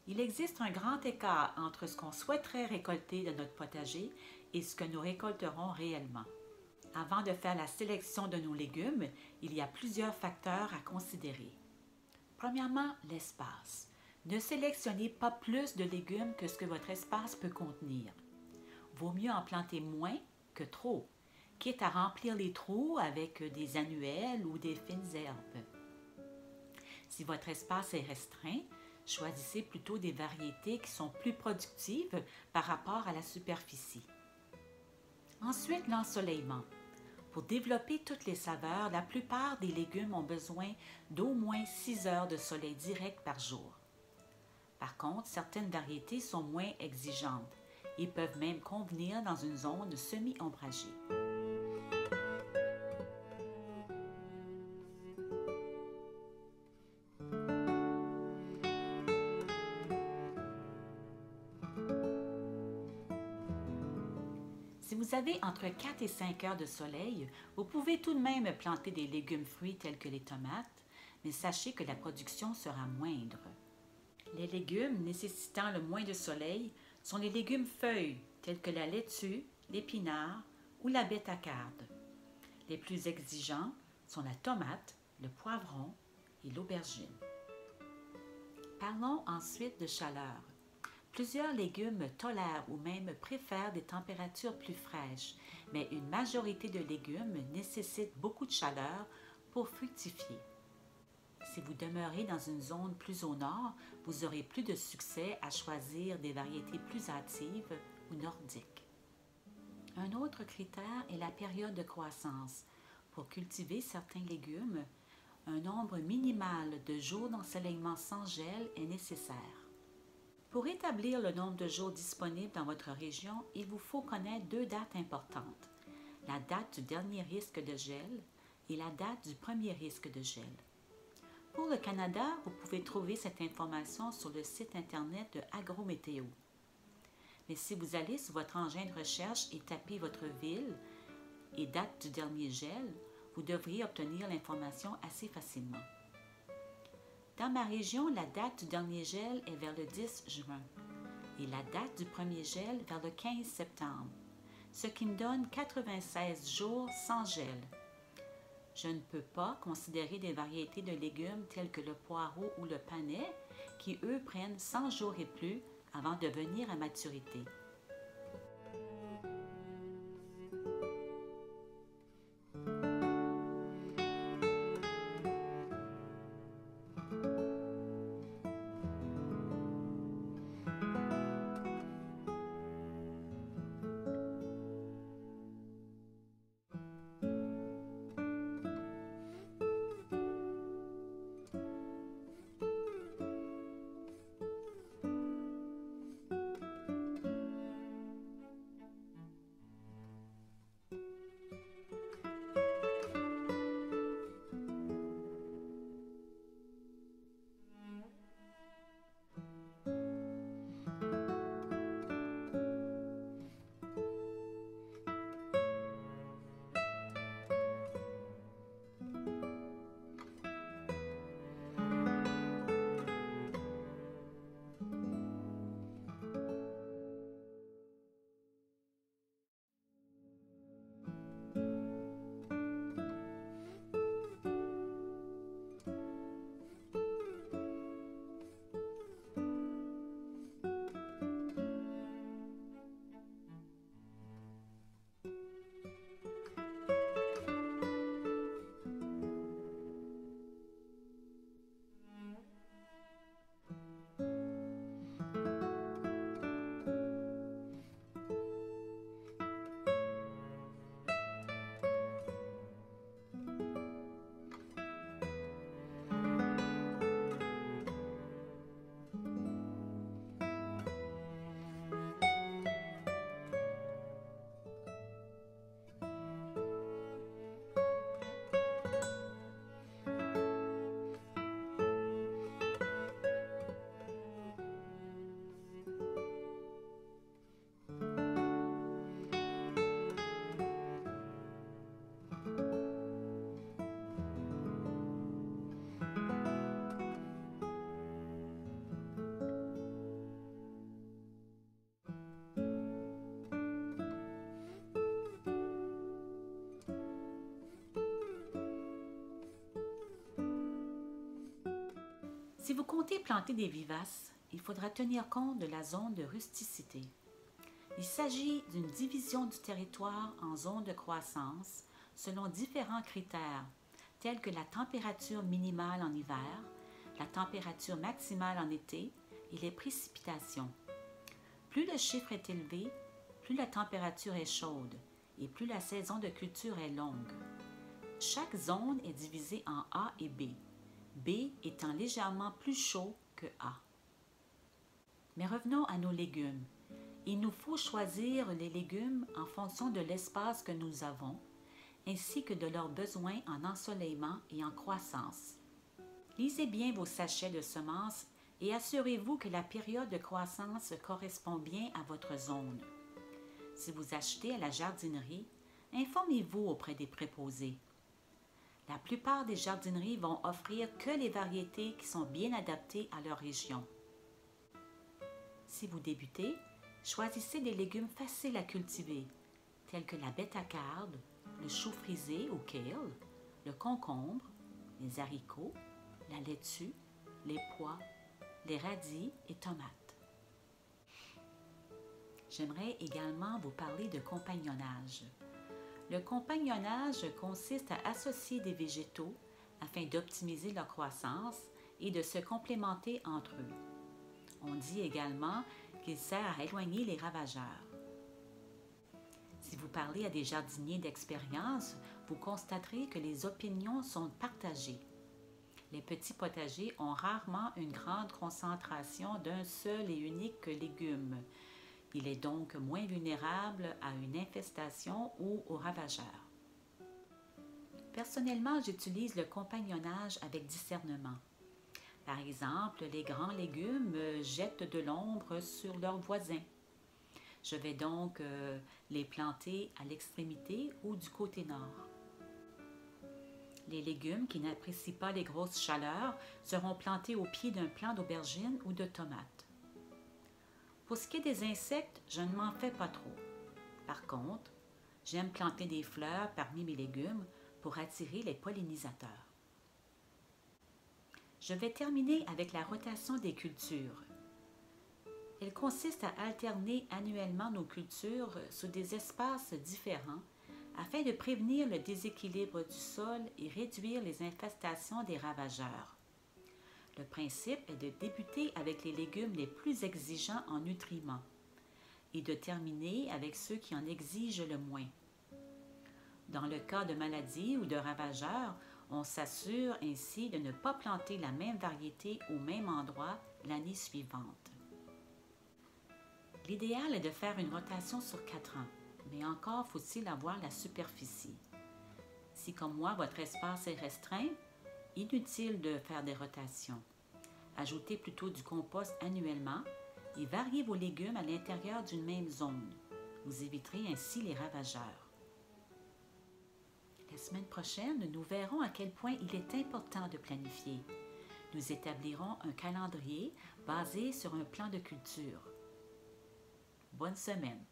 Il existe un grand écart entre ce qu'on souhaiterait récolter de notre potager et ce que nous récolterons réellement. Avant de faire la sélection de nos légumes, il y a plusieurs facteurs à considérer. Premièrement, l'espace. Ne sélectionnez pas plus de légumes que ce que votre espace peut contenir. Vaut mieux en planter moins que trop, quitte à remplir les trous avec des annuelles ou des fines herbes. Si votre espace est restreint, choisissez plutôt des variétés qui sont plus productives par rapport à la superficie. Ensuite, l'ensoleillement. Pour développer toutes les saveurs, la plupart des légumes ont besoin d'au moins 6 heures de soleil direct par jour. Par contre, certaines variétés sont moins exigeantes et peuvent même convenir dans une zone semi-ombragée. Si vous avez entre 4 et 5 heures de soleil, vous pouvez tout de même planter des légumes fruits tels que les tomates, mais sachez que la production sera moindre. Les légumes nécessitant le moins de soleil sont les légumes feuilles tels que la laitue, l'épinard ou la bettercarde. Les plus exigeants sont la tomate, le poivron et l'aubergine. Parlons ensuite de chaleur. Plusieurs légumes tolèrent ou même préfèrent des températures plus fraîches, mais une majorité de légumes nécessitent beaucoup de chaleur pour fructifier. Si vous demeurez dans une zone plus au nord, vous aurez plus de succès à choisir des variétés plus hâtives ou nordiques. Un autre critère est la période de croissance. Pour cultiver certains légumes, un nombre minimal de jours d'ensoleillement sans gel est nécessaire. Pour établir le nombre de jours disponibles dans votre région, il vous faut connaître deux dates importantes, la date du dernier risque de gel et la date du premier risque de gel. Pour le Canada, vous pouvez trouver cette information sur le site internet de Agrométéo. Mais si vous allez sur votre engin de recherche et tapez votre ville et date du dernier gel, vous devriez obtenir l'information assez facilement. Dans ma région, la date du dernier gel est vers le 10 juin et la date du premier gel vers le 15 septembre, ce qui me donne 96 jours sans gel. Je ne peux pas considérer des variétés de légumes telles que le poireau ou le panais qui, eux, prennent 100 jours et plus avant de venir à maturité. Si vous comptez planter des vivaces, il faudra tenir compte de la zone de rusticité. Il s'agit d'une division du territoire en zones de croissance selon différents critères, tels que la température minimale en hiver, la température maximale en été et les précipitations. Plus le chiffre est élevé, plus la température est chaude et plus la saison de culture est longue. Chaque zone est divisée en A et B, B étant légèrement plus chaud que A. Mais revenons à nos légumes. Il nous faut choisir les légumes en fonction de l'espace que nous avons, ainsi que de leurs besoins en ensoleillement et en croissance. Lisez bien vos sachets de semences et assurez-vous que la période de croissance correspond bien à votre zone. Si vous achetez à la jardinerie, informez-vous auprès des préposés. La plupart des jardineries vont offrir que les variétés qui sont bien adaptées à leur région. Si vous débutez, choisissez des légumes faciles à cultiver, tels que la bettercarde, le chou frisé ou kale, le concombre, les haricots, la laitue, les pois, les radis et tomates. J'aimerais également vous parler de compagnonnage. Le compagnonnage consiste à associer des végétaux afin d'optimiser leur croissance et de se complémenter entre eux. On dit également qu'il sert à éloigner les ravageurs. Si vous parlez à des jardiniers d'expérience, vous constaterez que les opinions sont partagées. Les petits potagers ont rarement une grande concentration d'un seul et unique légume. Il est donc moins vulnérable à une infestation ou aux ravageurs. Personnellement, j'utilise le compagnonnage avec discernement. Par exemple, les grands légumes jettent de l'ombre sur leurs voisins. Je vais donc les planter à l'extrémité ou du côté nord. Les légumes qui n'apprécient pas les grosses chaleurs seront plantés au pied d'un plant d'aubergine ou de tomates. Pour ce qui est des insectes, je ne m'en fais pas trop. Par contre, j'aime planter des fleurs parmi mes légumes pour attirer les pollinisateurs. Je vais terminer avec la rotation des cultures. Elle consiste à alterner annuellement nos cultures sur des espaces différents afin de prévenir le déséquilibre du sol et réduire les infestations des ravageurs. Le principe est de débuter avec les légumes les plus exigeants en nutriments et de terminer avec ceux qui en exigent le moins. Dans le cas de maladies ou de ravageurs, on s'assure ainsi de ne pas planter la même variété au même endroit l'année suivante. L'idéal est de faire une rotation sur 4 ans, mais encore faut-il avoir la superficie. Si comme moi, votre espace est restreint, inutile de faire des rotations. Ajoutez plutôt du compost annuellement et variez vos légumes à l'intérieur d'une même zone. Vous éviterez ainsi les ravageurs. La semaine prochaine, nous verrons à quel point il est important de planifier. Nous établirons un calendrier basé sur un plan de culture. Bonne semaine!